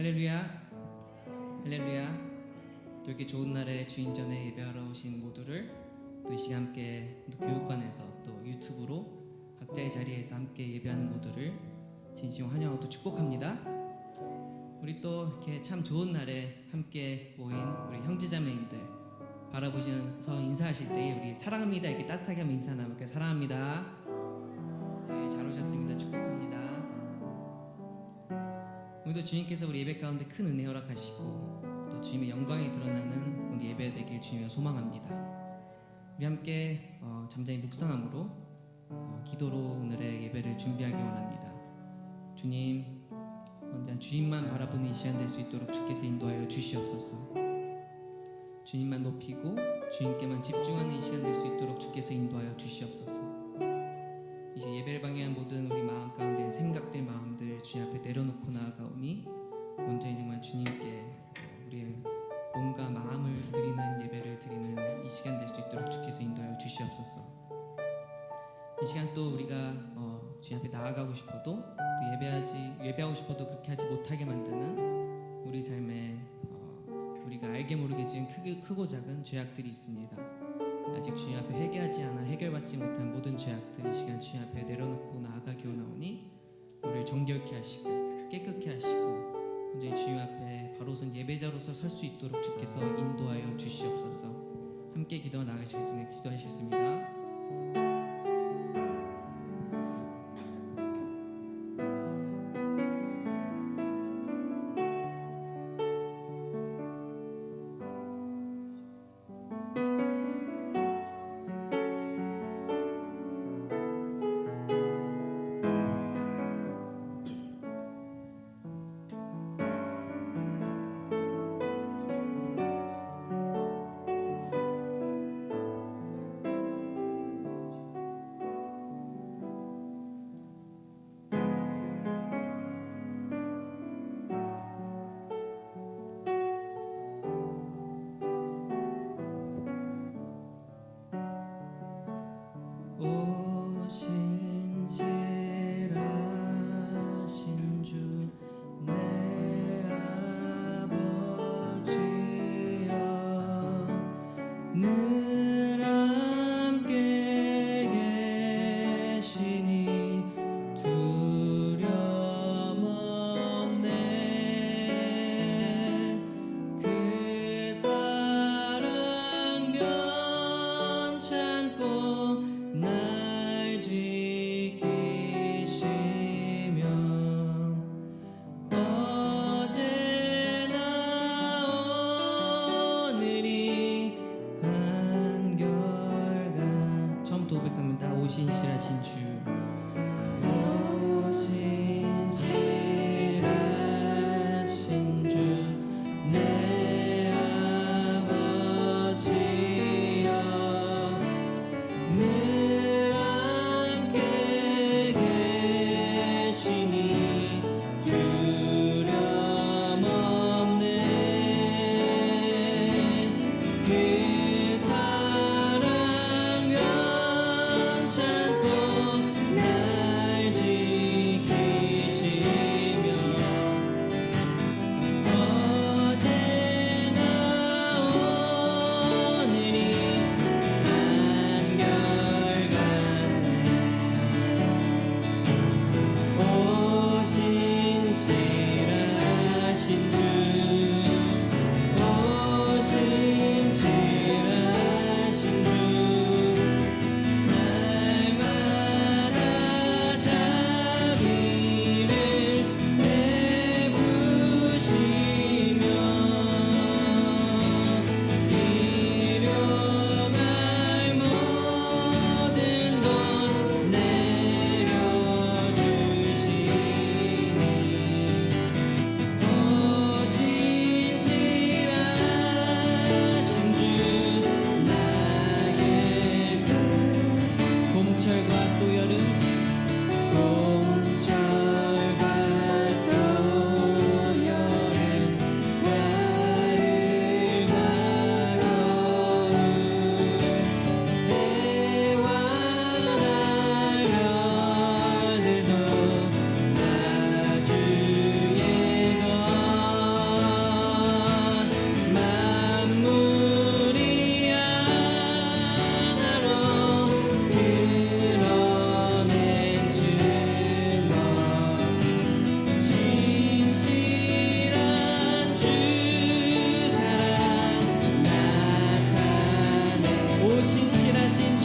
할렐루야, 할렐루야. 또 이렇게 좋은 날에 주인 전에 예배하러 오신 모두를 또 이 시간 함께 또 교육관에서 또 유튜브로 각자의 자리에서 함께 예배하는 모두를 진심으로 환영하고 또 축복합니다. 우리 또 이렇게 참 좋은 날에 함께 모인 우리 형제자매님들 바라보시면서 인사하실 때 우리 사랑합니다 이렇게 따뜻하게 하면 인사 나누게 사랑합니다. 네, 잘 오셨습니다. 축복합니다. 오늘도 주님께서 우리 예배 가운데 큰 은혜 허락하시고 또 주님의 영광이 드러나는 오늘 예배 되길 주님을 소망합니다. 우리 함께 잠잠히 묵상함으로 기도로 오늘의 예배를 준비하기 원합니다. 주님, 언제나 주님만 바라보는 이 시간 될 수 있도록 주께서 인도하여 주시옵소서. 주님만 높이고 주님께만 집중하는 이 시간 될 수 있도록 주께서 인도하여 주시옵소서. 이제 예배를 방해한 모든 우리 마음 가운데 생각들, 마음들 주님 앞에 내려놓고 나아가오니 온전히 정말 주님께 우리의 몸과 마음을 드리는 예배를 드리는 이 시간 될 수 있도록 주께서 인도하여 주시옵소서. 이 시간 또 우리가 주님 앞에 나아가고 싶어도 또 예배하고 싶어도 그렇게 하지 못하게 만드는 우리 삶에 우리가 알게 모르게 지은 크고 작은 죄악들이 있습니다. 아직 주님 앞에 회개하지 않아 해결받지 못한 모든 죄악들 이 시간 주님 앞에 내려놓고 나아가기 원하오니 우리를 정결케 하시고 깨끗게 하시고 이제 주님 앞에 바로선 예배자로서 설 수 있도록 주께서 인도하여 주시옵소서. 함께 기도하 나가시겠습니다. 기도하시겠습니다. 오신실하신 주 내 아버지여 늘 함께 계시니 두려움 없네. 그 사랑 변찮고 신실하신 주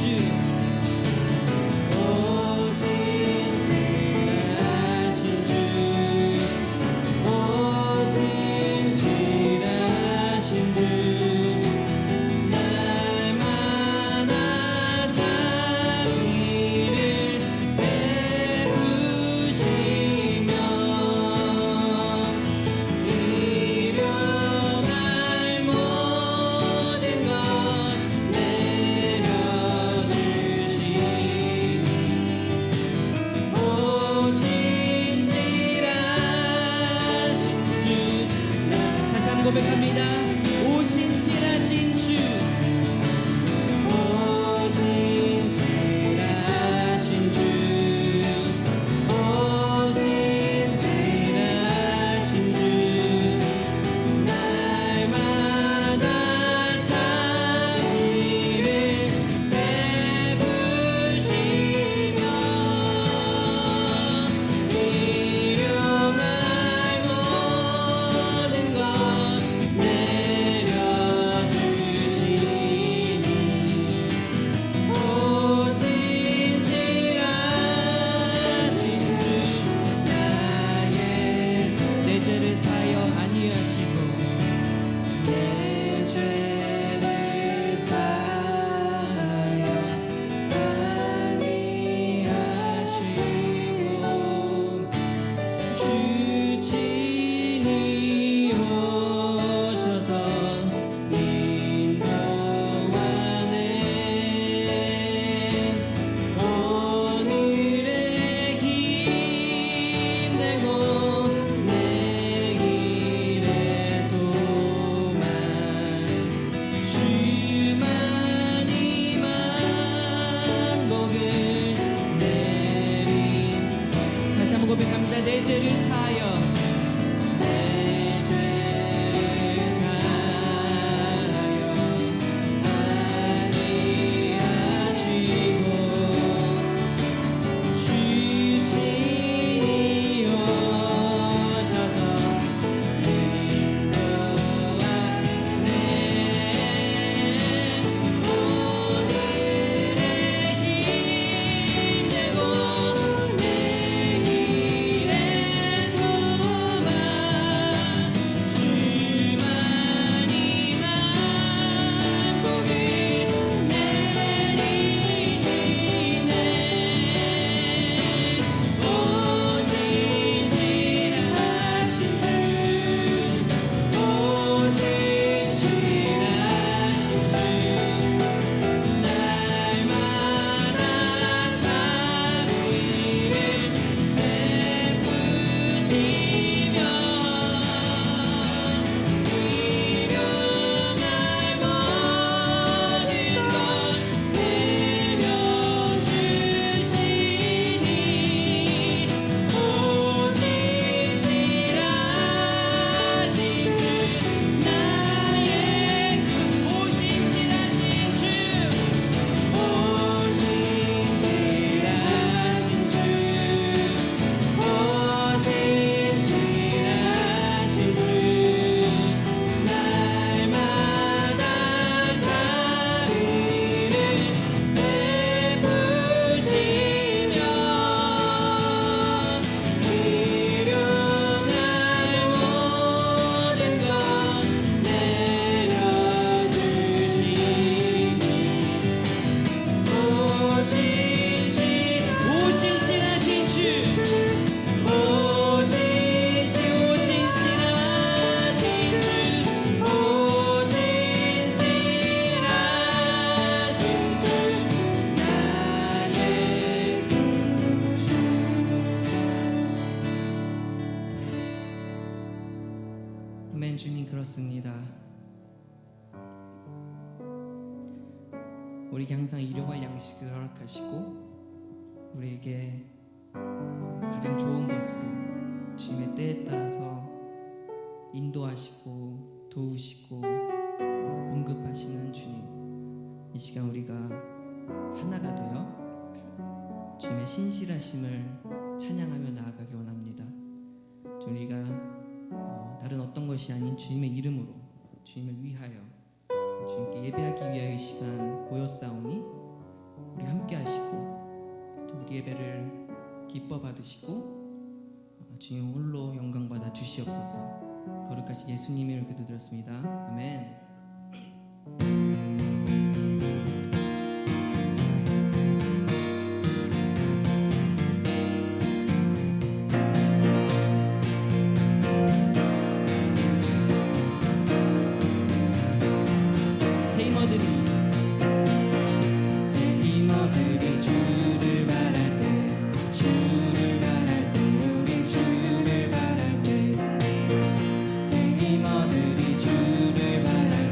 고백합니다. 오 신실하신 주, 오 신실하신 주, 오 신실하신 주, 날마다 자비를 베푸시며 일용할 모든 것 고백합니다. 내 죄를 사하여 내 죄를 사하여 안위하시고 주 친히 오셔서 인도하네 오늘의 힘내고 아멘. 주님 그렇습니다. 우리에게 항상 일용할 양식을 허락하시고 우리에게 가장 좋은 것으로 주님의 때에 따라서 인도하시고 도우시고 공급하시는 주님, 이 시간 우리가 하나가 되어 주님의 신실하심을 찬양하며 나아가기 원합니다. 우리가 다른 어떤 것이 아닌 주님의 이름으로, 주님을 위하여 주님께 예배하기 위하여 이 시간 모였사오니 우리 함께 하시고 또 우리 예배를 기뻐 받으시고 주님 홀로 영광 받아 주시옵소서. 거룩하신 예수님의 이름으로 기도드렸습니다. 아멘. 주를 바랄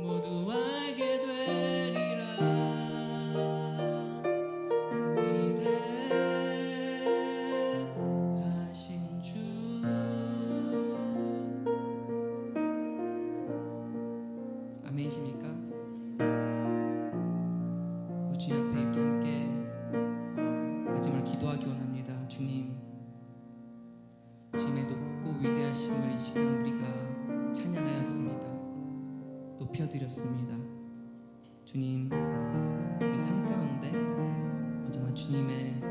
모두 알게 되리라. 위대하신 주, 아멘이십니까? 주님 앞에 이렇게 함께 마지막으로 기도하기 원합니다. 주님의 높고 위대하심을 이 시간 우리가 찬양하였습니다. 높여드렸습니다. 주님, 우리 삶 가운데 정말 주님의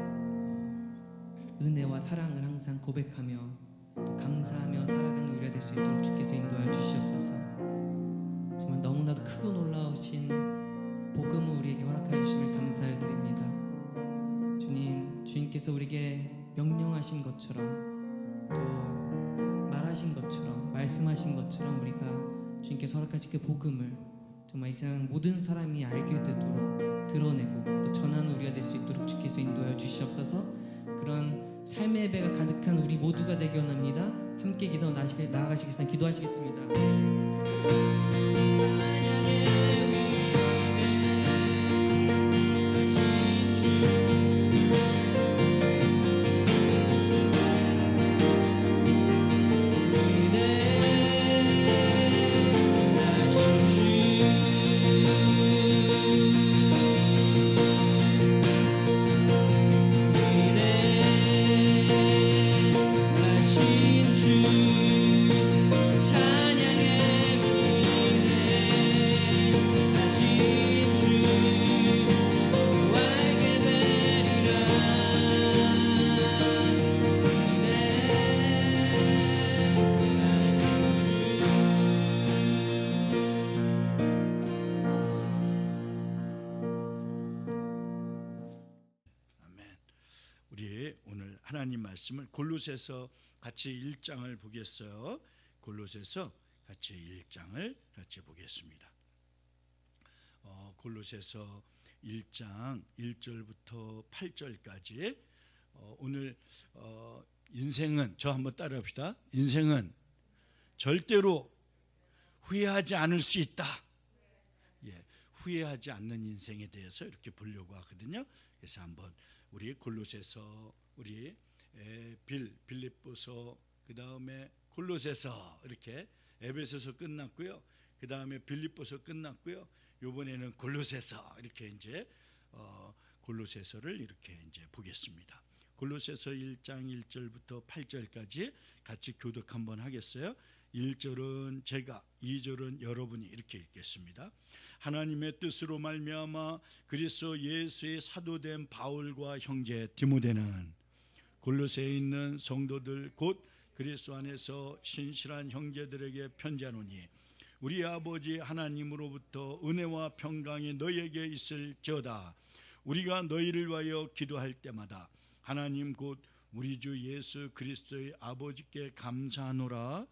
은혜와 사랑을 항상 고백하며 또 감사하며 살아가는 우리가 될 수 있도록 주께서 인도하여 주시옵소서. 정말 너무나도 크고 놀라우신 복음을 우리에게 허락하여 주심을 감사를 드립니다. 주님, 주님께서 우리에게 명령하신 것처럼 또 말하신 것처럼 말씀하신 것처럼 우리가 주님께서 허락하신 그 복음을 정말 이 세상 모든 사람이 알게 되도록 드러내고 또 전하는 우리가 될 수 있도록 주께서 인도하여 주시옵소서. 그런 삶의 예배가 가득한 우리 모두가 되기 원합니다. 함께 기도 나아가시겠습니다. 기도하시겠습니다. 우리 오늘 하나님 말씀을 골로새서 같이 1장을 보겠어요. 골로새서 같이 1장을 같이 보겠습니다. 골로새서 1장 1절부터 8절까지 오늘 인생은, 저 한번 따라합시다. 인생은 절대로 후회하지 않을 수 있다. 후회하지 않는 인생에 대해서 이렇게 보려고 하거든요. 그래서 한번 우리 골로새서, 우리 빌립보서, 그 다음에 골로새서, 이렇게 에베소서 끝났고요. 그 다음에 빌립보서 끝났고요. 이번에는 골로새서, 이렇게 이제 골로새서를 이렇게 이제 보겠습니다. 골로새서 1장 1절부터 8절까지 같이 교독 한번 하겠어요. 1절은 제가, 2절은 여러분이, 이렇게 읽겠습니다. 하나님의 뜻으로 말미암아 그리스도 예수의 사도된 바울과 형제 디모데는 골로새에 있는 성도들 곧 그리스도 안에서 신실한 형제들에게 편지하노니 우리 아버지 하나님으로부터 은혜와 평강이 너희에게 있을지어다. 우리가 너희를 위하여 기도할 때마다 하나님 곧 우리 주 예수 그리스도의 아버지께 감사하노라.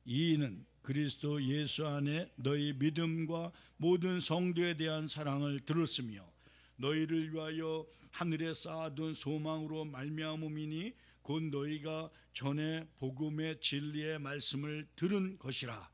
이는 그리스도 예수 안에 너희 믿음과 모든 성도에 대한 사랑을 들었으며 너희를 위하여 하늘에 쌓아둔 소망으로 말미암음이니 곧 너희가 전에 복음의 진리의 말씀을 들은 것이라.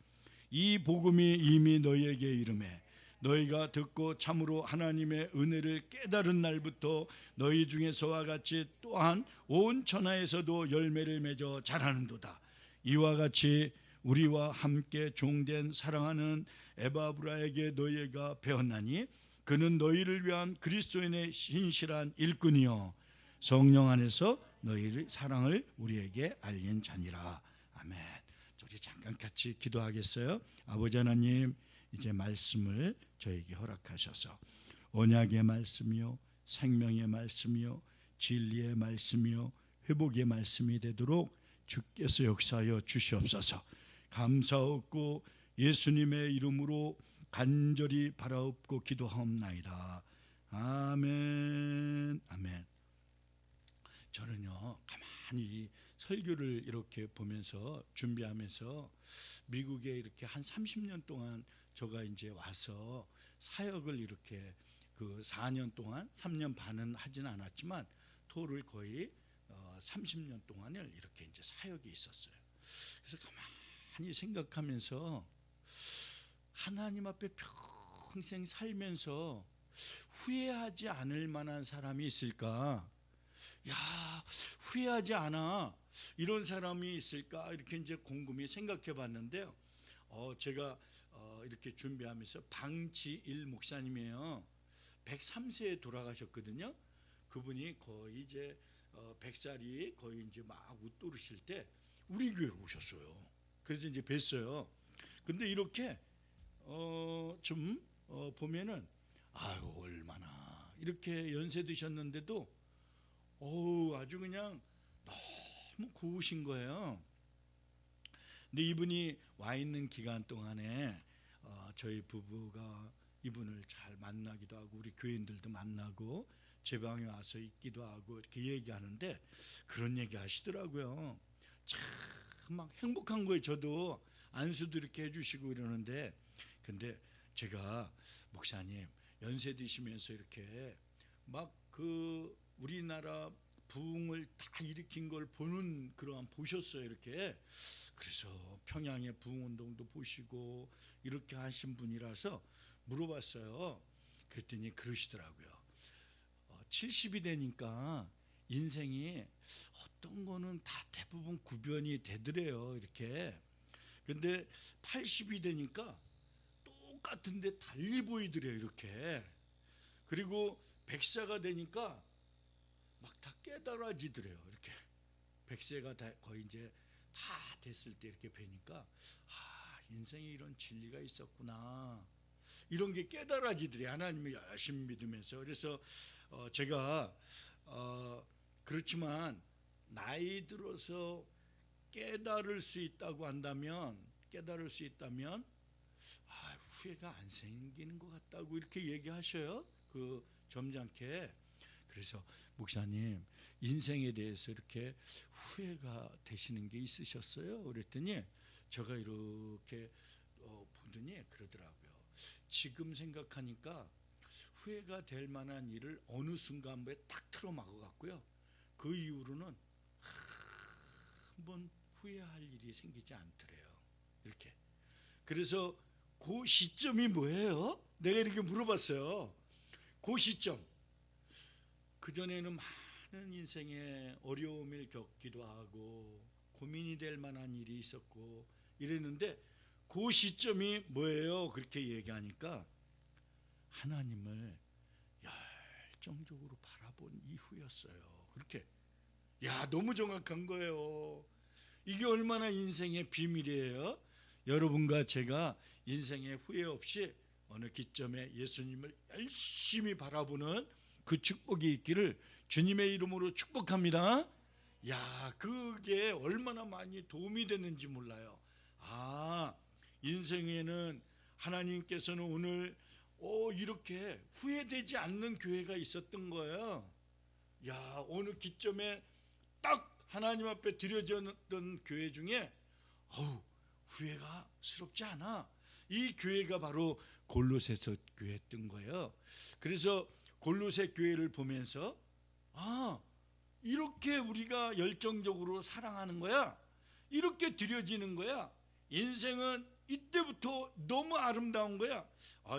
이 복음이 이미 너희에게 이르매 너희가 듣고 참으로 하나님의 은혜를 깨달은 날부터 너희 중에서와 같이 또한 온 천하에서도 열매를 맺어 자라는도다. 이와 같이 우리와 함께 종된 사랑하는 에바브라에게 너희가 배웠나니 그는 너희를 위한 그리스도인의 신실한 일꾼이요 성령 안에서 너희의 사랑을 우리에게 알린 자니라. 아멘. 우리 잠깐 같이 기도하겠어요. 아버지 하나님, 이제 말씀을 저에게 허락하셔서 언약의 말씀이요 생명의 말씀이요 진리의 말씀이요 회복의 말씀이 되도록 주께서 역사하여 주시옵소서. 감사하옵고 예수님의 이름으로 간절히 바라옵고 기도하옵나이다. 아멘. 아멘. 저는요 가만히 설교를 이렇게 보면서 준비하면서 미국에 이렇게 한 30년 동안 제가 이제 와서 사역을 이렇게 그 4년 동안 3년 반은 하진 않았지만 토를 거의 30년 동안을 이렇게 이제 사역이 있었어요. 그래서 가만히 생각하면서 하나님 앞에 평생 살면서 후회하지 않을 만한 사람이 있을까? 야, 후회하지 않아. 이런 사람이 있을까? 이렇게 이제 곰곰이 생각해 봤는데요. 제가 이렇게 준비하면서 방지일 목사님이에요. 103세에 돌아가셨거든요. 그분이 거의 이제 100살이 거의 이제 막 웃도르실 때 우리 교회로 오셨어요. 그래서 이제 뵀어요. 근데 이렇게 보면은 아유 얼마나 이렇게 연세 드셨는데도 아주 그냥 너무 고우신 거예요. 근데 이분이 와 있는 기간 동안에 저희 부부가 이분을 잘 만나기도 하고 우리 교인들도 만나고 제 방에 와서 있기도 하고 이렇게 얘기하는데 그런 얘기 하시더라고요. 참 막 행복한 거예요. 저도 안수도 이렇게 해주시고 이러는데 근데 제가 목사님 연세 드시면서 이렇게 막 그 우리나라 부흥을 다 일으킨 걸 보는 그러한 보셨어요. 이렇게 그래서 평양의 부흥운동도 보시고 이렇게 하신 분이라서 물어봤어요. 그랬더니 그러시더라고요. 70이 되니까 인생이 어떤 거는 다 대부분 구변이 되더래요. 이렇게. 근데 80이 되니까 똑같은데 달리 보이더래요. 이렇게. 그리고 100세가 되니까 막 다 깨달아지더래요. 이렇게. 100세가 다 거의 이제 다 됐을 때 이렇게 뵈니까 인생에 이런 진리가 있었구나. 이런 게 깨달아지더래요. 하나님을 열심히 믿으면서. 그래서 제가 그렇지만 나이 들어서 깨달을 수 있다고 한다면 후회가 안 생기는 것 같다고 이렇게 얘기하셔요. 그 점잖게. 그래서 목사님 인생에 대해서 이렇게 후회가 되시는 게 있으셨어요? 그랬더니 제가 이렇게 보더니 그러더라고요. 지금 생각하니까 후회가 될 만한 일을 어느 순간부에 딱 틀어막아 갖고요. 그 이후로는 한번 후회할 일이 생기지 않더래요. 이렇게. 그래서 그 시점이 뭐예요? 내가 이렇게 물어봤어요. 그 시점. 그전에는 많은 인생에 어려움을 겪기도 하고 고민이 될 만한 일이 있었고 이랬는데 그 시점이 뭐예요? 그렇게 얘기하니까 하나님을 열정적으로 바라본 이후였어요. 그렇게. 너무 정확한 거예요. 이게 얼마나 인생의 비밀이에요. 여러분과 제가 인생의 후회 없이 어느 기점에 예수님을 열심히 바라보는 그 축복이 있기를 주님의 이름으로 축복합니다. 그게 얼마나 많이 도움이 되는지 몰라요. 인생에는 하나님께서는 오늘 이렇게 후회되지 않는 교회가 있었던 거예요. 어느 기점에 딱 하나님 앞에 드려졌던 교회 중에 후회가 스럽지 않아. 이 교회가 바로 골로새서 교회였던 거예요. 그래서 골로새 교회를 보면서 이렇게 우리가 열정적으로 사랑하는 거야. 이렇게 드려지는 거야. 인생은 이때부터 너무 아름다운 거야.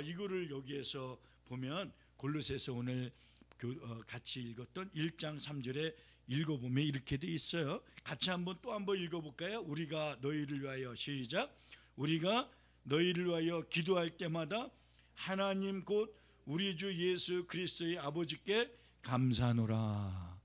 이거를 여기에서 보면 골로새서 오늘 같이 읽었던 1장 3절에 읽어보면 이렇게 돼 있어요. 같이 또 한번 읽어볼까요? 우리가 너희를 위하여 시작. 우리가 너희를 위하여 기도할 때마다 하나님 곧 우리 주 예수 그리스도의 아버지께 감사하노라.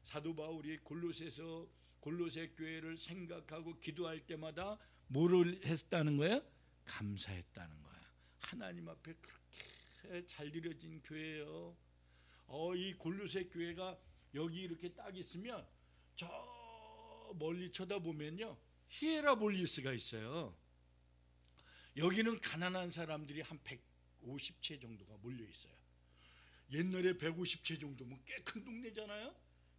사도 바울이 골로새 교회를 생각하고 기도할 때마다 뭐를 했다는 거야? 감사했다는 거야. 하나님 앞에 그렇게 잘 드려진 교회예요. 이 골로새 교회가 여기 이렇게 딱 있으면 저 멀리 쳐다보면요 히에라볼리스가 있어요. 여기는 가난한 사람들이 한 150채 정도가 몰려 있어요. 옛날에 150채 정도면 꽤 큰 동네잖아요.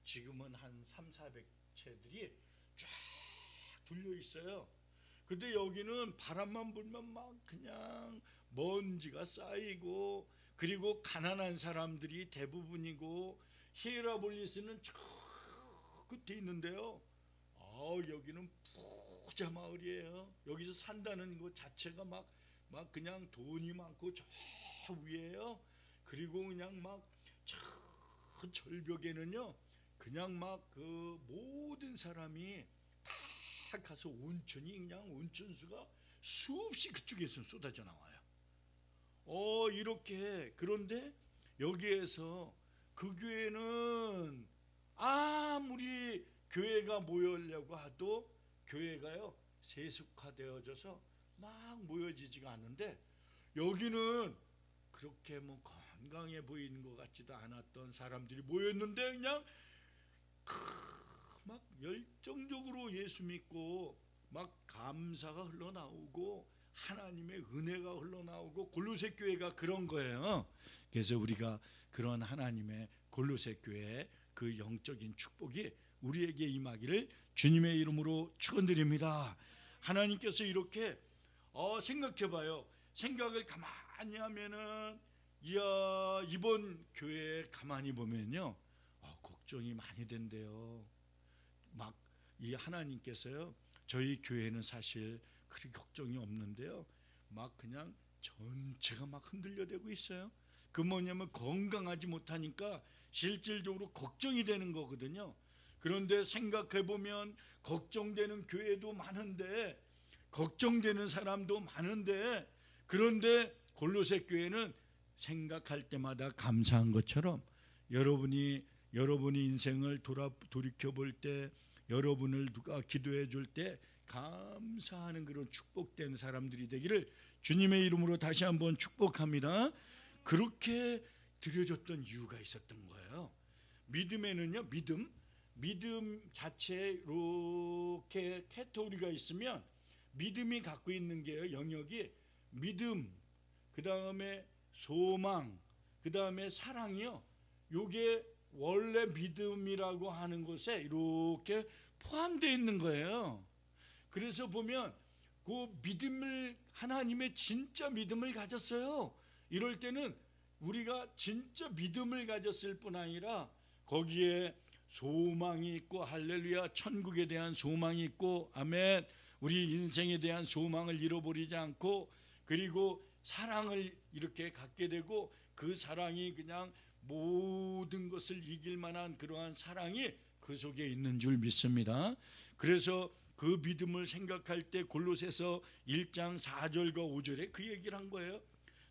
지금은 한 300~400채들이 쫙 둘려 있어요. 근데 여기는 바람만 불면 막 그냥 먼지가 쌓이고 그리고 가난한 사람들이 대부분이고 히에라볼리스는 저 끝에 있는데요. 여기는 부자 마을이에요. 여기서 산다는 것 자체가 막 그냥 돈이 많고 저 위에요. 그리고 그냥 막 저 절벽에는요, 그냥 막 그 모든 사람이 다 가서 온천이 그냥 온천수가 수없이 그쪽에서 쏟아져 나와요. 이렇게. 그런데 여기에서 그 교회는 아무리 교회가 모여려고 해도 교회가요 세속화되어져서 막 모여지지가 않는데, 여기는 그렇게 뭐 건강해 보이는 것 같지도 않았던 사람들이 모였는데 그냥 막 열정적으로 예수 믿고 막 감사가 흘러나오고 하나님의 은혜가 흘러나오고, 골로새 교회가 그런 거예요. 그래서 우리가 그런 하나님의 골로새 교회의 그 영적인 축복이 우리에게 임하기를 주님의 이름으로 축원드립니다. 하나님께서 이렇게 생각해봐요. 생각을 가만히 하면은 이번 교회 가만히 보면요, 걱정이 많이 된대요. 막 이 하나님께서요, 저희 교회는 사실 그리 걱정이 없는데요, 막 그냥 전체가 막 흔들려대고 있어요. 그 뭐냐면 건강하지 못하니까 실질적으로 걱정이 되는 거거든요. 그런데 생각해 보면 걱정되는 교회도 많은데, 걱정되는 사람도 많은데, 그런데 골로새 교회는 생각할 때마다 감사한 것처럼 여러분이 인생을 돌이켜 볼 때, 여러분을 누가 기도해 줄 때 감사하는 그런 축복된 사람들이 되기를 주님의 이름으로 다시 한번 축복합니다. 그렇게 드려졌던 이유가 있었던 거예요. 믿음에는요, 믿음 자체에 이렇게 카테고리가 있으면 믿음이 갖고 있는 게요, 영역이 믿음, 그 다음에 소망, 그 다음에 사랑이요. 요게 원래 믿음이라고 하는 것에 이렇게 포함되어 있는 거예요. 그래서 보면 그 믿음을, 하나님의 진짜 믿음을 가졌어요. 이럴 때는 우리가 진짜 믿음을 가졌을 뿐 아니라 거기에 소망이 있고, 할렐루야, 천국에 대한 소망이 있고, 아멘, 우리 인생에 대한 소망을 잃어버리지 않고, 그리고 사랑을 이렇게 갖게 되고, 그 사랑이 그냥 모든 것을 이길 만한 그러한 사랑이 그 속에 있는 줄 믿습니다. 그래서 그 믿음을 생각할 때 골로새서 1장 4절과 5절에 그 얘기를 한 거예요.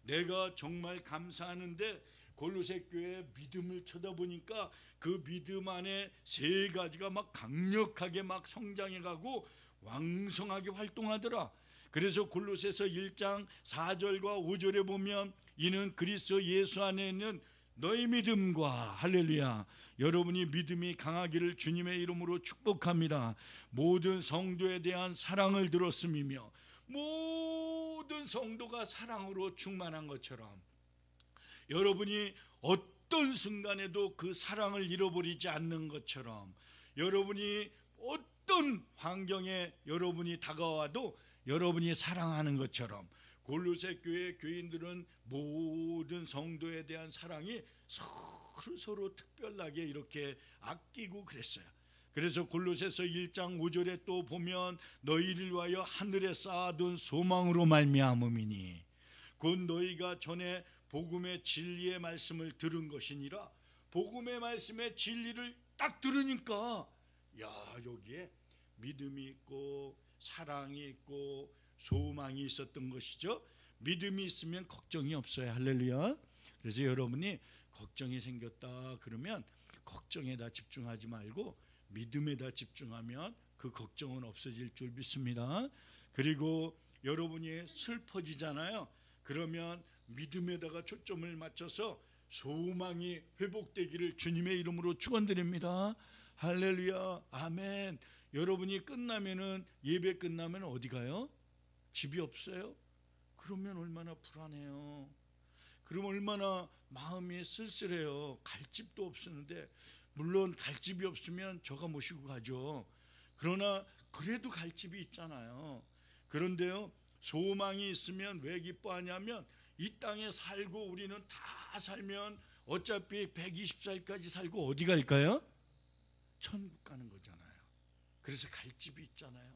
내가 정말 감사하는데 골로새 교회의 믿음을 쳐다보니까 그 믿음 안에 세 가지가 막 강력하게 막 성장해가고 왕성하게 활동하더라. 그래서 골로새서 1장 4절과 5절에 보면 이는 그리스도 예수 안에 있는 너희 믿음과, 할렐루야, 여러분이 믿음이 강하기를 주님의 이름으로 축복합니다. 모든 성도에 대한 사랑을 들었음이며 모든 성도가 사랑으로 충만한 것처럼 여러분이 어떤 순간에도 그 사랑을 잃어버리지 않는 것처럼, 여러분이 어떤 환경에 여러분이 다가와도 여러분이 사랑하는 것처럼 골로새 교회 교인들은 모든 성도에 대한 사랑이 서로 특별하게 이렇게 아끼고 그랬어요. 그래서 골로새서 1장 5절에 또 보면 너희를 위하여 하늘에 쌓아둔 소망으로 말미암음이니 곧 너희가 전에 복음의 진리의 말씀을 들은 것이니라. 복음의 말씀의 진리를 딱 들으니까 여기에 믿음이 있고 사랑이 있고 소망이 있었던 것이죠. 믿음이 있으면 걱정이 없어요. 할렐루야. 그래서 여러분이 걱정이 생겼다 그러면 걱정에다 집중하지 말고 믿음에다 집중하면 그 걱정은 없어질 줄 믿습니다. 그리고 여러분이 슬퍼지잖아요. 그러면 믿음에다가 초점을 맞춰서 소망이 회복되기를 주님의 이름으로 축원드립니다. 할렐루야, 아멘. 여러분이 끝나면은, 예배 끝나면 어디 가요? 집이 없어요? 그러면 얼마나 불안해요. 그럼 얼마나 마음이 쓸쓸해요. 갈 집도 없었는데, 물론 갈 집이 없으면 저가 모시고 가죠. 그러나 그래도 갈 집이 있잖아요. 그런데요, 소망이 있으면 왜 기뻐하냐면 이 땅에 살고 우리는 다 살면 어차피 120살까지 살고 어디 갈까요? 천국 가는 거잖아요. 그래서 갈 집이 있잖아요.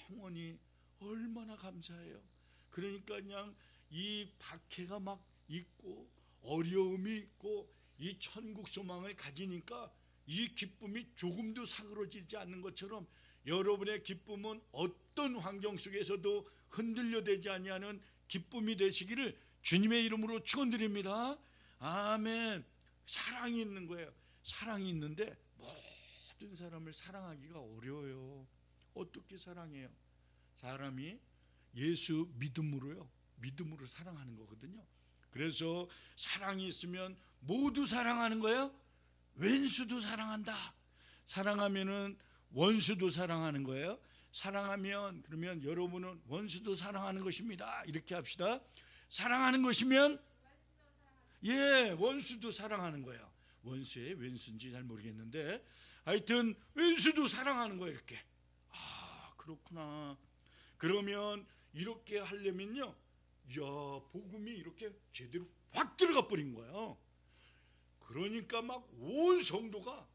평온이 얼마나 감사해요. 그러니까 그냥 이 박해가 막 있고 어려움이 있고 이 천국 소망을 가지니까 이 기쁨이 조금도 사그러지지 않는 것처럼 여러분의 기쁨은 어떤 환경 속에서도 흔들려되지 아니하는 기쁨이 되시기를 주님의 이름으로 축원드립니다. 아멘. 사랑이 있는 거예요. 사랑이 있는데 모든 사람을 사랑하기가 어려워요. 어떻게 사랑해요? 사람이 예수 믿음으로 사랑하는 거거든요. 그래서 사랑이 있으면 모두 사랑하는 거예요. 왼수도 사랑한다. 사랑하면은 원수도 사랑하는 거예요. 사랑하면 그러면 여러분은 원수도 사랑하는 것입니다. 이렇게 합시다. 사랑하는 것이면 원수도 사랑하는 거예요. 원수의 왼수인지 잘 모르겠는데 하여튼 왼수도 사랑하는 거예요. 이렇게. 그렇구나. 그러면 이렇게 하려면요, 복음이 이렇게 제대로 확 들어가 버린 거예요. 그러니까 막 온 성도가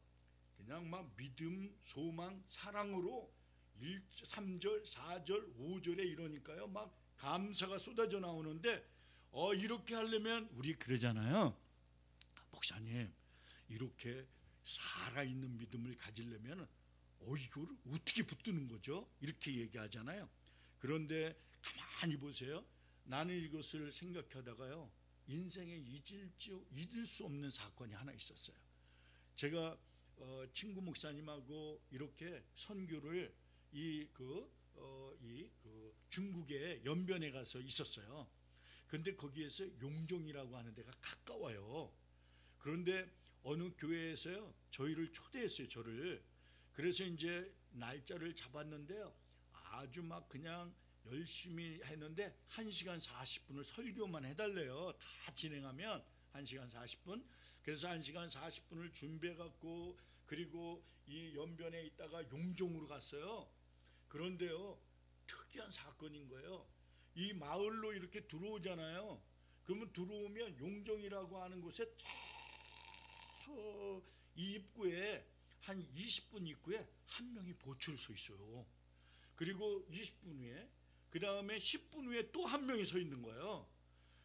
그냥 막 믿음, 소망, 사랑으로 3절, 4절, 5절에 이러니까요, 막 감사가 쏟아져 나오는데 이렇게 하려면 우리 그러잖아요. 목사님, 이렇게 살아있는 믿음을 가지려면 이걸 어떻게 붙드는 거죠? 이렇게 얘기하잖아요. 그런데 가만히 보세요. 나는 이것을 생각하다가요, 인생에 잊을 수 없는 사건이 하나 있었어요. 제가 친구 목사님하고 이렇게 선교를 중국의 연변에 가서 있었어요. 근데 거기에서 용종이라고 하는 데가 가까워요. 그런데 어느 교회에서요, 저희를 초대했어요. 저를. 그래서 이제 날짜를 잡았는데요, 아주 막 그냥 열심히 했는데 1시간 40분을 설교만 해달래요. 다 진행하면 1시간 40분. 그래서 1시간 40분을 준비해갖고 그리고 이 연변에 있다가 용종으로 갔어요. 그런데요, 특이한 사건인 거예요. 이 마을로 이렇게 들어오잖아요. 그러면 들어오면 용종이라고 하는 곳에 이 입구에 한 20분 입구에 한 명이 보초를 서 있어요. 그리고 20분 후에, 그 다음에 10분 후에 또 한 명이 서 있는 거예요.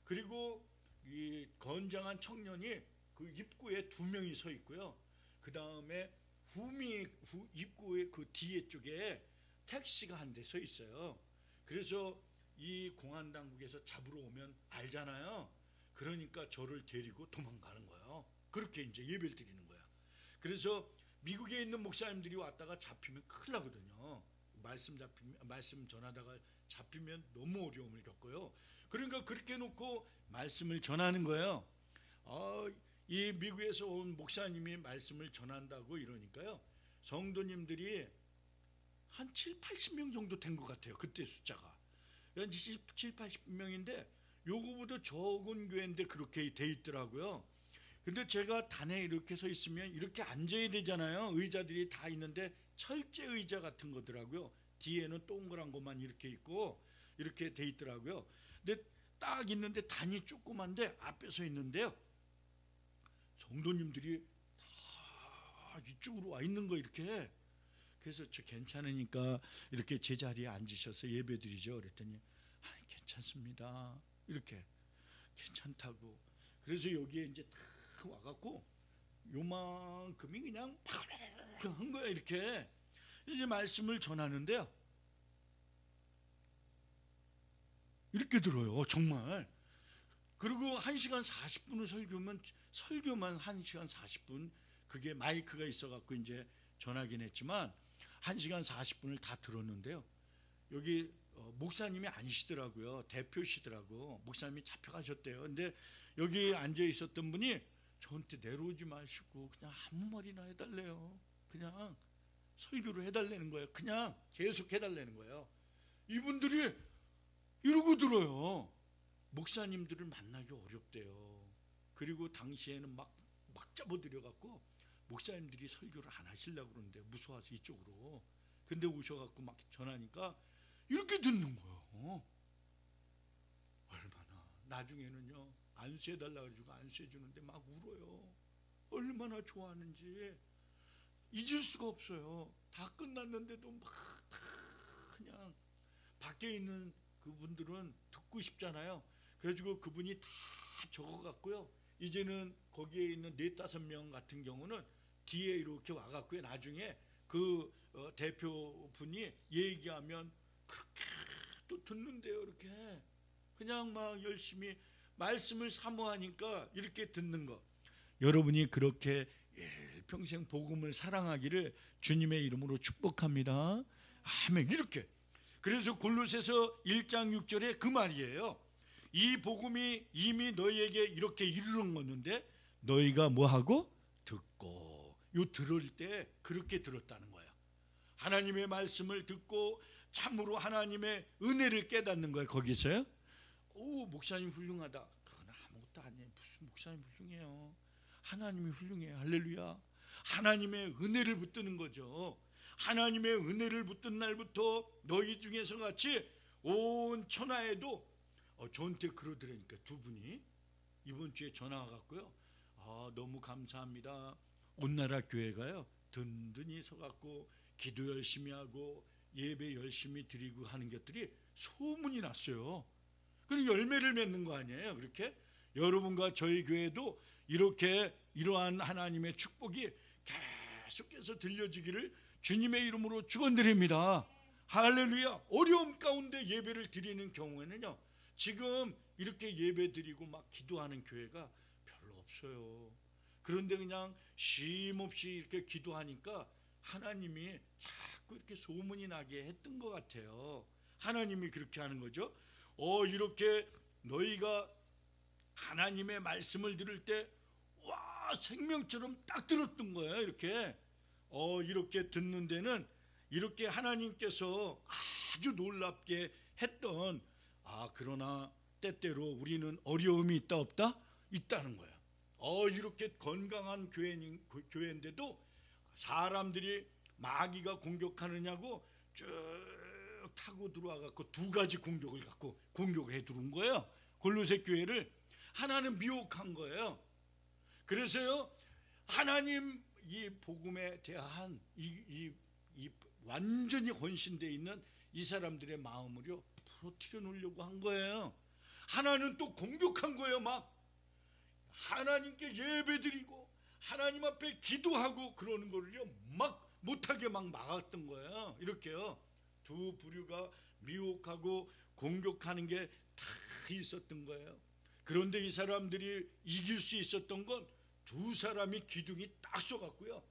그리고 이 건장한 청년이 그 입구에 2명이 서 있고요. 그 다음에 입구의 그 뒤에 쪽에 택시가 한 대 서 있어요. 그래서 이 공안 당국에서 잡으러 오면 알잖아요. 그러니까 저를 데리고 도망가는 거예요. 그렇게 이제 예배를 드리는 거예요. 그래서 미국에 있는 목사님들이 왔다가 잡히면 큰일 나거든요. 말씀 전하다가 잡히면 너무 어려움을 겪어요. 그러니까 그렇게 해놓고 말씀을 전하는 거예요. 이 미국에서 온 목사님이 말씀을 전한다고 이러니까요, 성도님들이 한 7, 80명 정도 된 것 같아요. 그때 숫자가 7, 80명인데 요거보다 적은 교회인데 그렇게 돼 있더라고요. 근데 제가 단에 이렇게 서 있으면 이렇게 앉아야 되잖아요. 의자들이 다 있는데 철제 의자 같은 거더라고요. 뒤에는 동그란 것만 이렇게 있고 이렇게 돼 있더라고요. 근데 딱 있는데 단이 조그만데 앞에 서 있는데요, 성도님들이 다 이쪽으로 와 있는 거 이렇게. 그래서 저 괜찮으니까 이렇게 제자리에 앉으셔서 예배드리죠. 그랬더니 괜찮습니다. 이렇게 괜찮다고. 그래서 여기에 이제 딱 와갖고 요만큼이 그냥 한 거야. 이렇게 이제 말씀을 전하는데요, 이렇게 들어요. 정말. 그리고 1시간 40분을 설교만 1시간 40분, 그게 마이크가 있어갖고 이제 전하긴 했지만 1시간 40분을 다 들었는데요, 여기 목사님이 아니시더라고요. 대표시더라고. 목사님이 잡혀가셨대요. 근데 여기 앉아 있었던 분이 저한테 내려오지 마시고 그냥 아무 말이나 해달래요. 그냥 설교를 해달라는 거예요. 그냥 계속 해달라는 거예요. 이분들이 이러고 들어요. 목사님들을 만나기 어렵대요. 그리고 당시에는 막 잡아들여갖고 목사님들이 설교를 안 하시려고 그러는데 무서워서 이쪽으로. 근데 오셔갖고 막 전하니까 이렇게 듣는 거예요. 얼마나. 나중에는요, 안수해달라고 해가지고 안수해주는데 막 울어요. 얼마나 좋아하는지 잊을 수가 없어요. 다 끝났는데도 막 그냥 밖에 있는 그분들은 듣고 싶잖아요. 그래가지고 그분이 다 적어갖고요. 이제는 거기에 있는 4-5명 같은 경우는 뒤에 이렇게 와갖고요. 나중에 그 대표분이 얘기하면 그렇게 또 듣는데요. 이렇게 그냥 막 열심히 말씀을 사모하니까 이렇게 듣는 거. 여러분이 그렇게 평생 복음을 사랑하기를 주님의 이름으로 축복합니다. 아멘. 이렇게. 그래서 골로새서 1장 6절에 그 말이에요. 이 복음이 이미 너희에게 이렇게 이르는 건데 너희가 뭐하고? 듣고. 요 들을 때 그렇게 들었다는 거예요. 하나님의 말씀을 듣고 참으로 하나님의 은혜를 깨닫는 거예요. 거기서요. 오, 목사님 훌륭하다. 그건 아무것도 아니에요. 무슨 목사님 훌륭해요. 하나님이 훌륭해요. 할렐루야. 하나님의 은혜를 붙드는 거죠. 하나님의 은혜를 붙든 날부터 너희 중에서 같이 온 천하에도 저한테 그러더라니까 두 분이 이번 주에 전화 와갖고요. 너무 감사합니다. 온나라 교회가요 든든히 서갖고 기도 열심히 하고 예배 열심히 드리고 하는 것들이 소문이 났어요. 그리고 열매를 맺는 거 아니에요. 그렇게 여러분과 저희 교회도 이렇게 이러한 하나님의 축복이 계속해서 들려지기를 주님의 이름으로 축원드립니다. 할렐루야. 어려움 가운데 예배를 드리는 경우에는요, 지금 이렇게 예배 드리고 막 기도하는 교회가 별로 없어요. 그런데 그냥 쉼없이 이렇게 기도하니까 하나님이 자꾸 이렇게 소문이 나게 했던 것 같아요. 하나님이 그렇게 하는 거죠. 이렇게 너희가 하나님의 말씀을 들을 때 와, 생명처럼 딱 들었던 거예요. 이렇게 듣는 데는 이렇게 하나님께서 아주 놀랍게 했던, 그러나 때때로 우리는 어려움이 있다 없다? 있다는 거예요. 이렇게 건강한 교회인데도 사람들이 마귀가 공격하느냐고 쭉 타고 들어와갖고 두 가지 공격을 갖고 공격해 들어온 거예요. 골로새 교회를 하나는 미혹한 거예요. 그래서요, 하나님 이 복음에 대한 이 완전히 헌신되어 있는 이 사람들의 마음을요 부러뜨려 놓으려고 한 거예요. 하나는 또 공격한 거예요. 막 하나님께 예배드리고 하나님 앞에 기도하고 그러는 거를요 막 못하게 막 막았던 거예요. 이렇게요 두 부류가 미혹하고 공격하는 게 다 있었던 거예요. 그런데 이 사람들이 이길 수 있었던 건 두 사람이 기둥이 딱 쏘갔고요,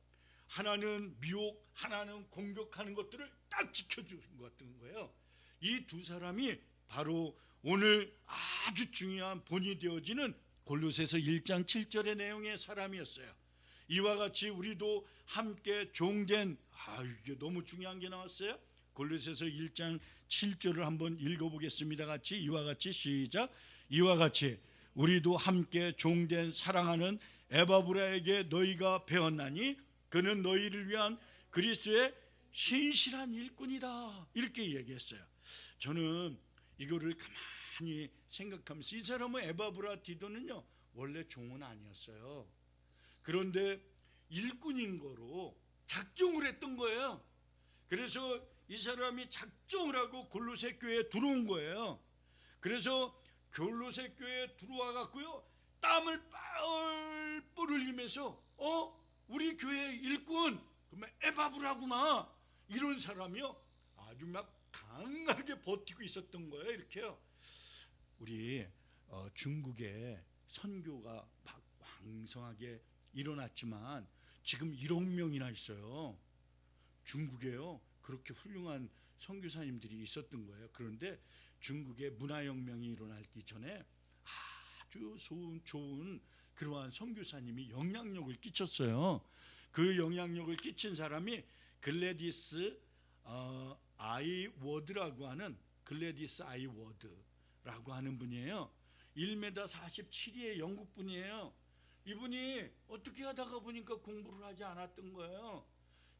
하나는 미혹, 하나는 공격하는 것들을 딱 지켜주는 것 같은 거예요. 이 두 사람이 바로 오늘 아주 중요한 본이 되어지는 골로새서 1장 7절의 내용의 사람이었어요. 이와 같이 우리도 함께 종된, 이게 너무 중요한 게 나왔어요. 골로새서 1장 7절을 한번 읽어보겠습니다. 같이 이와 같이 시작. 이와 같이 우리도 함께 종된 사랑하는 에바브라에게 너희가 배웠나니 그는 너희를 위한 그리스도의 신실한 일꾼이다. 이렇게 얘기했어요. 저는 이거를 가만히 생각하면서 이 사람은 에바브라 디도는요 원래 종은 아니었어요. 그런데 일꾼인 거로 작정을 했던 거예요. 그래서 이 사람이 작정을 하고 골로새 교회에 들어온 거예요. 그래서 골로새 교회에 들어와 갖고요 땀을 뻘뻘 흘리면서 우리 교회 일꾼 그러면 에바브라구나 이런 사람이요 아주 막 강하게 버티고 있었던 거예요. 이렇게요. 우리 중국에 선교가 막 왕성하게 일어났지만 지금 1억 명이나 있어요. 중국에요 그렇게 훌륭한 선교사님들이 있었던 거예요. 그런데 중국에 문화혁명이 일어나기 전에 아주 좋은 그러한 선교사님이 영향력을 끼쳤어요. 그 영향력을 끼친 사람이 글래디스 아이워드라고 하는 분이에요. 1m 47의 영국 분이에요. 이분이 어떻게 하다가 보니까 공부를 하지 않았던 거예요.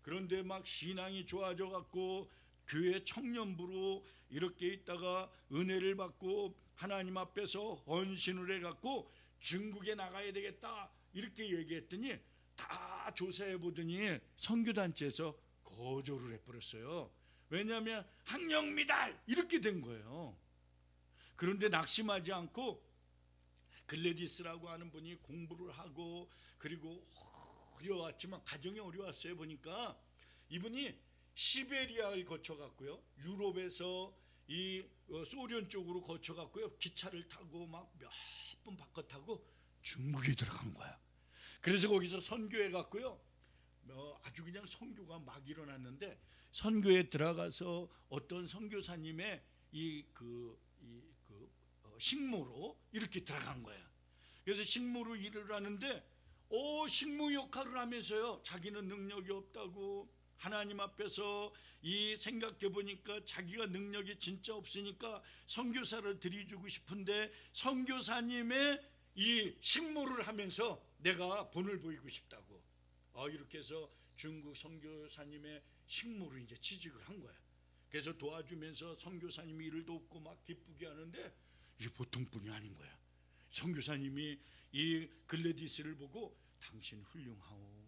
그런데 막 신앙이 좋아져 갖고 교회 청년부로 이렇게 있다가 은혜를 받고 하나님 앞에서 헌신을 해갖고 중국에 나가야 되겠다 이렇게 얘기했더니 다 조사해 보더니 선교단체에서 거절을 해버렸어요. 왜냐하면 학력 미달 이렇게 된 거예요. 그런데 낙심하지 않고 글래디스라고 하는 분이 공부를 하고 그리고 어려웠지만 가정이 어려웠어요. 보니까 이분이 시베리아를 거쳐갔고요, 유럽에서 이 소련 쪽으로 거쳐갔고요, 기차를 타고 막 몇 번 바꿔 타고 중국에 들어간 거야. 그래서 거기서 선교해 갔고요, 아주 그냥 선교가 막 일어났는데 선교에 들어가서 어떤 선교사님의 식모로 이렇게 들어간 거야. 그래서 식모로 일을 하는데 식모 역할을 하면서요, 자기는 능력이 없다고 하나님 앞에서 생각해 보니까 자기가 능력이 진짜 없으니까 선교사를 들이주고 싶은데 선교사님의 이 식모를 하면서 내가 본을 보이고 싶다고 이렇게 해서 중국 선교사님의 식모를 이제 취직을 한 거야. 그래서 도와주면서 선교사님이 일을 돕고 막 기쁘게 하는데 이게 보통 분이 아닌 거야. 선교사님이 이 글래디스를 보고 당신 훌륭하오,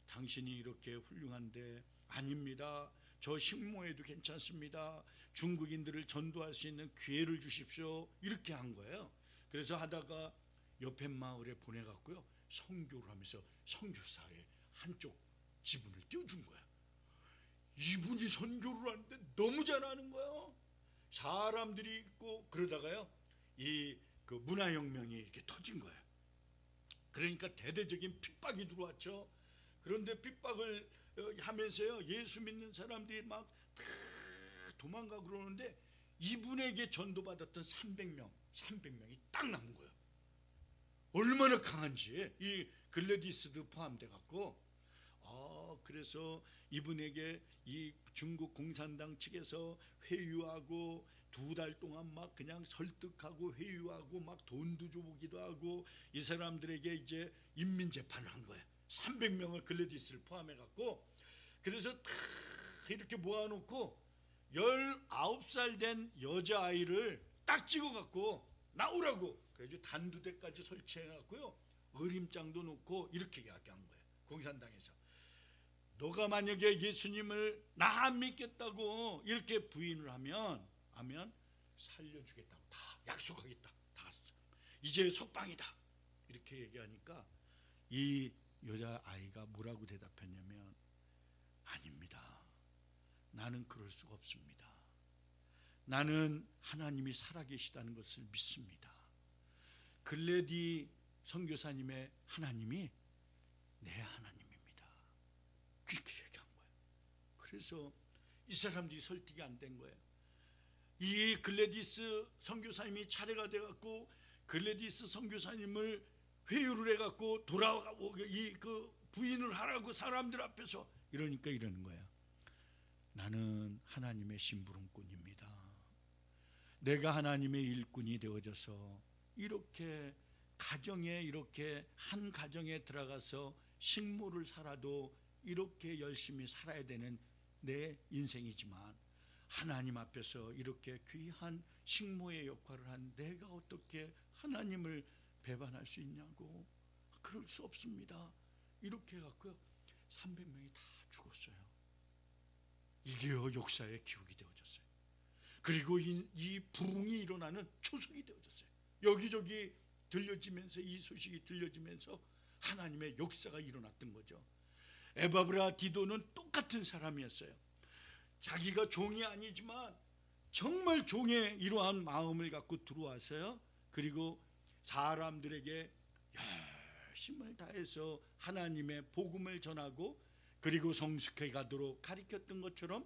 당신이 이렇게 훌륭한데 아닙니다, 저 식모에도 괜찮습니다, 중국인들을 전도할 수 있는 기회를 주십시오, 이렇게 한 거예요. 그래서 하다가 옆에 마을에 보내갔고요, 선교를 하면서 선교사의 한쪽 지분을 띄워준 거야. 이분이 선교를 하는데 너무 잘하는 거예요. 사람들이 있고 그러다가요, 그 문화혁명이 이렇게 터진 거예요. 그러니까 대대적인 핍박이 들어왔죠. 그런데 핍박을 하면서요, 예수 믿는 사람들이 막 도망가고 그러는데 이분에게 전도받았던 300명이 딱 남은 거예요. 얼마나 강한지, 이 글래디스도 포함돼 갖고 그래서 이분에게 이 중국 공산당 측에서 회유하고 2달 동안 막 그냥 설득하고 회유하고 막 돈도 줘보기도 하고 이 사람들에게 이제 인민 재판을 한 거예요. 300명을 글래디스를 포함해 갖고. 그래서 다 이렇게 모아놓고 19살 된 여자아이를 딱 찍어 갖고 나오라고 그래서 단두대까지 설치해 갖고요, 어림장도 놓고 이렇게 이야기한 거예요. 공산당에서 너가 만약에 예수님을 나 안 믿겠다고 이렇게 부인을 하면 살려주겠다고 다 약속하겠다, 다 이제 석방이다 이렇게 얘기하니까 이 여자아이가 뭐라고 대답했냐면, 아닙니다, 나는 그럴 수가 없습니다. 나는 하나님이 살아계시다는 것을 믿습니다. 글래디 선교사님의 하나님이 내 하나님입니다. 그렇게 얘기한 거예요. 그래서 이 사람들이 설득이 안 된 거예요. 이 글래디스 선교사님이 차례가 돼갖고 글래디스 선교사님을 회유를 해갖고 돌아가고 그 부인을 하라고 사람들 앞에서 이러니까 이러는 거예요. 나는 하나님의 심부름꾼입니다. 내가 하나님의 일꾼이 되어져서 이렇게 가정에, 이렇게 한 가정에 들어가서 식모를 살아도 이렇게 열심히 살아야 되는 내 인생이지만 하나님 앞에서 이렇게 귀한 식모의 역할을 한 내가 어떻게 하나님을 배반할 수 있냐고, 그럴 수 없습니다. 이렇게 해갖고요 300명이 다 죽었어요. 이게 역사의 기록이 되어졌어요. 그리고 이 부흥이 일어나는 초석이 되어졌어요. 여기저기 들려지면서, 이 소식이 들려지면서 하나님의 역사가 일어났던 거죠. 에바브라 디도는 똑같은 사람이었어요. 자기가 종이 아니지만 정말 종의 이러한 마음을 갖고 들어와서요, 그리고 사람들에게 열심을 다해서 하나님의 복음을 전하고 그리고 성숙해 가도록 가르쳤던 것처럼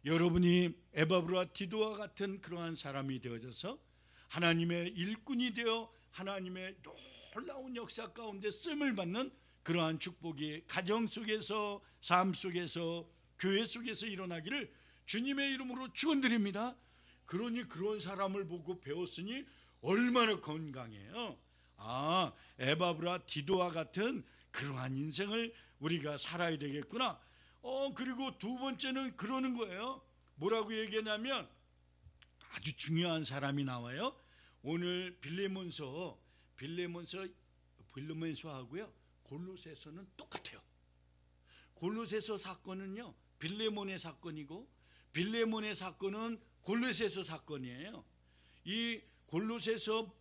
여러분이 에바브라 디도와 같은 그러한 사람이 되어져서 하나님의 일꾼이 되어 하나님의 놀라운 역사 가운데 쓰임을 받는 그러한 축복이 가정 속에서, 삶 속에서, 교회 속에서 일어나기를 주님의 이름으로 축원드립니다. 그러니 그런 사람을 보고 배웠으니 얼마나 건강해요. 에바브라 디도와 같은 그러한 인생을 우리가 살아야 되겠구나. 그리고 두 번째는 그러는 거예요. 뭐라고 얘기하냐면 아주 중요한 사람이 나와요. 오늘 빌레몬서하고요 골로새서는 똑같아요. 골로새서 사건은요 빌레몬의 사건이고 빌레몬의 사건은 골로새서 사건이에요. 이 골로새서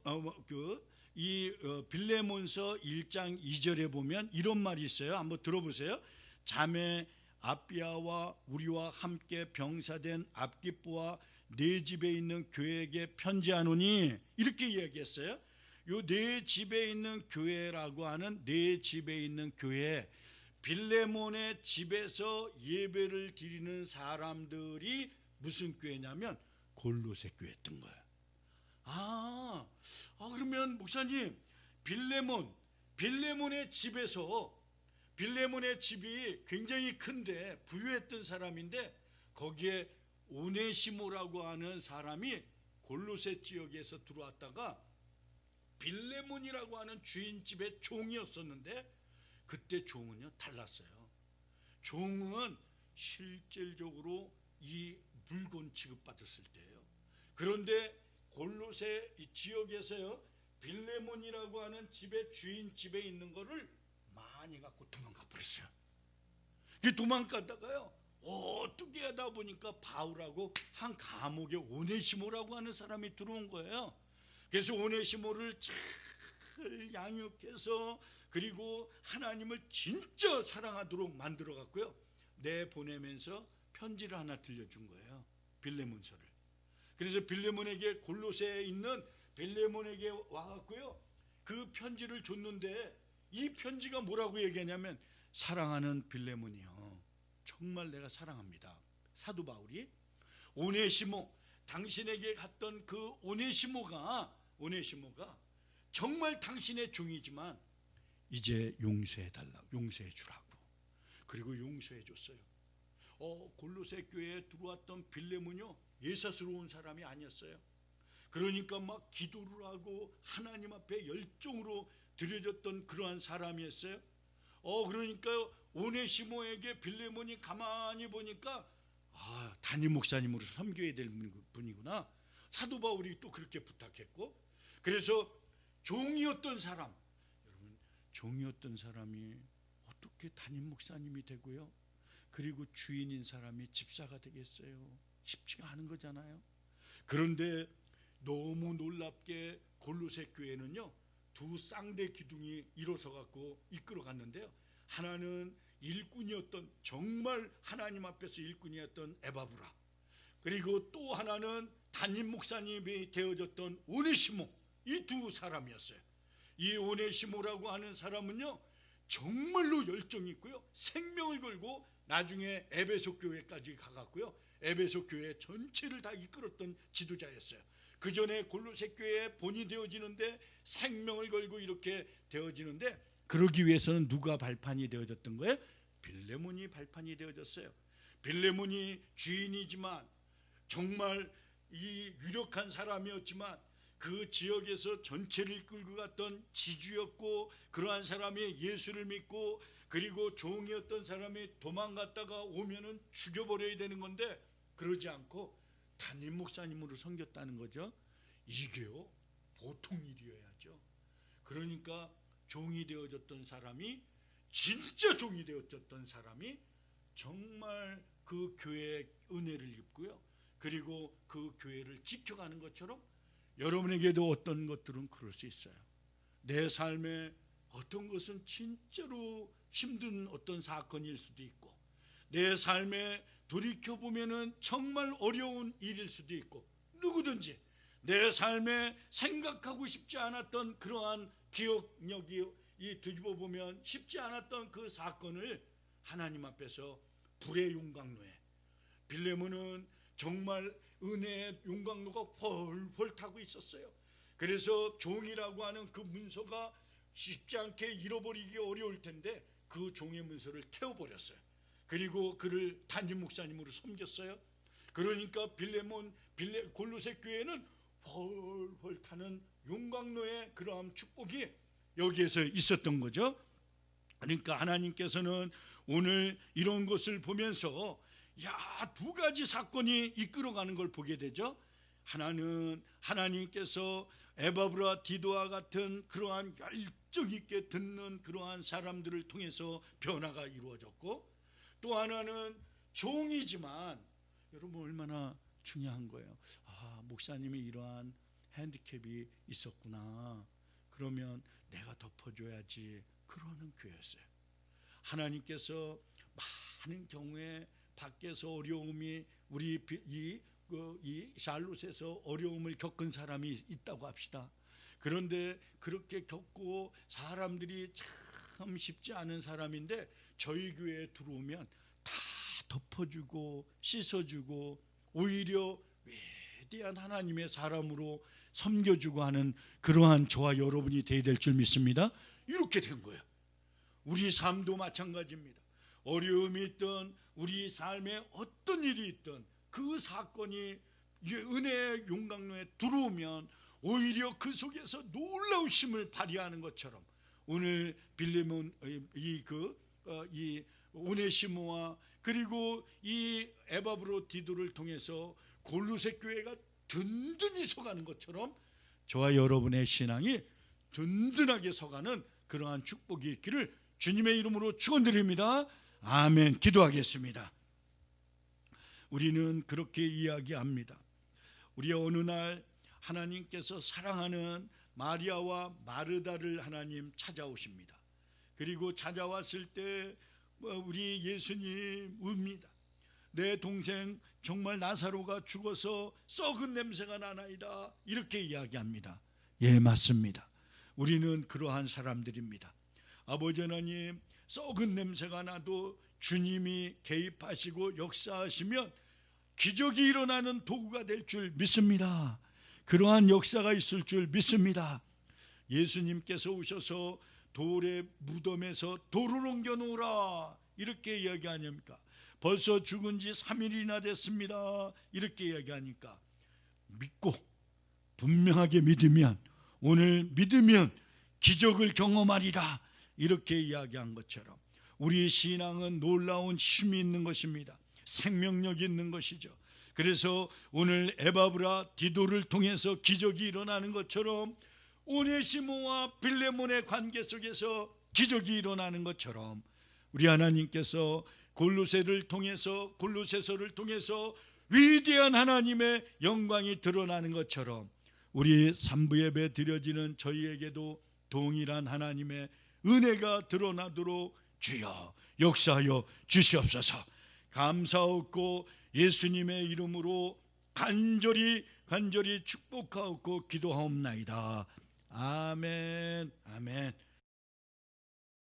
빌레몬서 1장 2절에 보면 이런 말이 있어요. 한번 들어보세요. 자매 아비아와 우리와 함께 병사된 압기뽀와 네 집에 있는 교회에게 편지하노니, 이렇게 이야기했어요. 요 네 집에 있는 교회라고 하는 네 집에 있는 교회, 빌레몬의 집에서 예배를 드리는 사람들이 무슨 교회냐면 골로새 교회였던 거예요. 그러면 목사님, 빌레몬의 집에서, 빌레몬의 집이 굉장히 큰데 부유했던 사람인데 거기에 오네시모라고 하는 사람이 골로새 지역에서 들어왔다가 빌레몬이라고 하는 주인집의 종이었었는데, 그때 종은요 달랐어요. 종은 실질적으로 이 물건 취급받았을 때예요. 그런데 골로새 이 지역에서요, 빌레몬이라고 하는 집의 주인 집에 있는 거를 많이 갖고 도망가 버렸어요. 도망가다가요, 어떻게 하다 보니까 바울하고 한 감옥에 오네시모라고 하는 사람이 들어온 거예요. 그래서 오네시모를 잘 양육해서, 그리고 하나님을 진짜 사랑하도록 만들어 갖고요, 내보내면서 편지를 하나 들려준 거예요. 빌레몬서를. 그래서 빌레몬에게, 골로새에 있는 빌레몬에게 와갖고요, 그 편지를 줬는데, 이 편지가 뭐라고 얘기하냐면, 사랑하는 빌레몬이요, 정말 내가 사랑합니다. 사도 바울이 오네시모, 당신에게 갔던 그 오네시모가 정말 당신의 종이지만 이제 용서해달라고, 용서해주라고. 그리고 용서해줬어요. 골로새 교회에 들어왔던 빌레몬이요, 예사스러운 사람이 아니었어요. 그러니까 막 기도를 하고 하나님 앞에 열정으로 드려졌던 그러한 사람이었어요. 그러니까 오네시모에게 빌레몬이 가만히 보니까, 담임 목사님으로 섬겨야 될 분이구나. 사도 바울이 또 그렇게 부탁했고, 그래서 종이었던 사람, 여러분, 종이었던 사람이 어떻게 담임 목사님이 되고요, 그리고 주인인 사람이 집사가 되겠어요? 쉽지가 않은 거잖아요. 그런데 너무 놀랍게 골로새 교회는요, 두 쌍대 기둥이 일어서 갖고 이끌어 갔는데요, 하나는 일꾼이었던, 정말 하나님 앞에서 일꾼이었던 에바브라, 그리고 또 하나는 담임 목사님이 되어졌던 오네시모, 이 두 사람이었어요. 이 오네시모라고 하는 사람은요, 정말로 열정 있고요, 생명을 걸고 나중에 에베소 교회까지 가갔고요, 에베소 교회 전체를 다 이끌었던 지도자였어요. 그 전에 골로새 교회에 본이 되어지는데, 생명을 걸고 이렇게 되어지는데, 그러기 위해서는 누가 발판이 되어졌던 거예요? 빌레몬이 발판이 되어졌어요. 빌레몬이 주인이지만, 정말 이 유력한 사람이었지만, 그 지역에서 전체를 이끌고 갔던 지주였고, 그러한 사람이 예수를 믿고, 그리고 종이었던 사람이 도망갔다가 오면은 죽여버려야 되는 건데, 그러지 않고 담임 목사님으로 섬겼다는 거죠. 이게요, 보통 일이어야죠. 그러니까 종이 되어졌던 사람이, 진짜 종이 되어졌던 사람이 정말 그 교회의 은혜를 입고요, 그리고 그 교회를 지켜가는 것처럼 여러분에게도 어떤 것들은 그럴 수 있어요. 내 삶에 어떤 것은 진짜로 힘든 어떤 사건일 수도 있고, 내 삶에 돌이켜보면은 정말 어려운 일일 수도 있고, 누구든지 내 삶에 생각하고 싶지 않았던 그러한 기억력이 뒤집어 보면 쉽지 않았던 그 사건을 하나님 앞에서 불의 용광로에, 빌레몬은 정말 은혜의 용광로가 펄펄 타고 있었어요. 그래서 종이라고 하는 그 문서가 쉽지 않게 잃어버리기 어려울 텐데, 그 종의 문서를 태워버렸어요. 그리고 그를 담임 목사님으로 섬겼어요. 그러니까 골로새 교회는 펄펄 타는 용광로의 그러한 축복이 여기에서 있었던 거죠. 그러니까 하나님께서는 오늘 이런 것을 보면서, 두 가지 사건이 이끌어가는 걸 보게 되죠. 하나는 하나님께서 에바브라 디도와 같은 그러한 열정 있게 듣는 그러한 사람들을 통해서 변화가 이루어졌고, 또 하나는 종이지만 여러분 얼마나 중요한 거예요. 아, 목사님이 이러한 핸디캡이 있었구나. 그러면 내가 덮어줘야지. 그러는 교회였어요. 하나님께서 많은 경우에 밖에서 어려움이 우리 이 샬롯에서 어려움을 겪은 사람이 있다고 합시다. 그런데 그렇게 겪고 사람들이 참 쉽지 않은 사람인데 저희 교회에 들어오면 다 덮어주고 씻어주고 오히려 위대한 하나님의 사람으로 섬겨주고 하는 그러한 저와 여러분이 되어야 될 줄 믿습니다. 이렇게 된 거예요. 우리 삶도 마찬가지입니다. 어려움이 있든 우리 삶에 어떤 일이 있든 그 사건이 은혜의 용광로에 들어오면 오히려 그 속에서 놀라우심을 발휘하는 것처럼 오늘 빌레몬 이 오네시모와 그리고 이 에바브로디도를 통해서 골로새 교회가 든든히 서가는 것처럼 저와 여러분의 신앙이 든든하게 서가는 그러한 축복이 있기를 주님의 이름으로 축원드립니다. 아멘. 기도하겠습니다. 우리는 그렇게 이야기합니다. 우리 어느 날 하나님께서 사랑하는 마리아와 마르다를 하나님 찾아오십니다. 그리고 찾아왔을 때 우리 예수님 웁니다. 내 동생 정말 나사로가 죽어서 썩은 냄새가 나나이다. 이렇게 이야기합니다. 예, 맞습니다. 우리는 그러한 사람들입니다. 아버지 하나님, 썩은 냄새가 나도 주님이 개입하시고 역사하시면 기적이 일어나는 도구가 될 줄 믿습니다. 그러한 역사가 있을 줄 믿습니다. 예수님께서 오셔서 돌의 무덤에서 돌을 옮겨 놓으라 이렇게 이야기하니까 벌써 죽은 지 3일이나 됐습니다. 이렇게 이야기하니까 믿고 분명하게 믿으면 오늘 믿으면 기적을 경험하리라 이렇게 이야기한 것처럼 우리의 신앙은 놀라운 힘이 있는 것입니다. 생명력이 있는 것이죠. 그래서 오늘 에바브라 디도를 통해서 기적이 일어나는 것처럼 오네시모와 빌레몬의 관계 속에서 기적이 일어나는 것처럼 우리 하나님께서 골로새를 통해서 골로새서를 통해서 위대한 하나님의 영광이 드러나는 것처럼 우리 삼부 예배 드려지는 저희에게도 동일한 하나님의 은혜가 드러나도록 주여 역사하여 주시옵소서. 감사하고 예수님의 이름으로 간절히 축복하옵고 기도하옵나이다. 아멘. 아멘.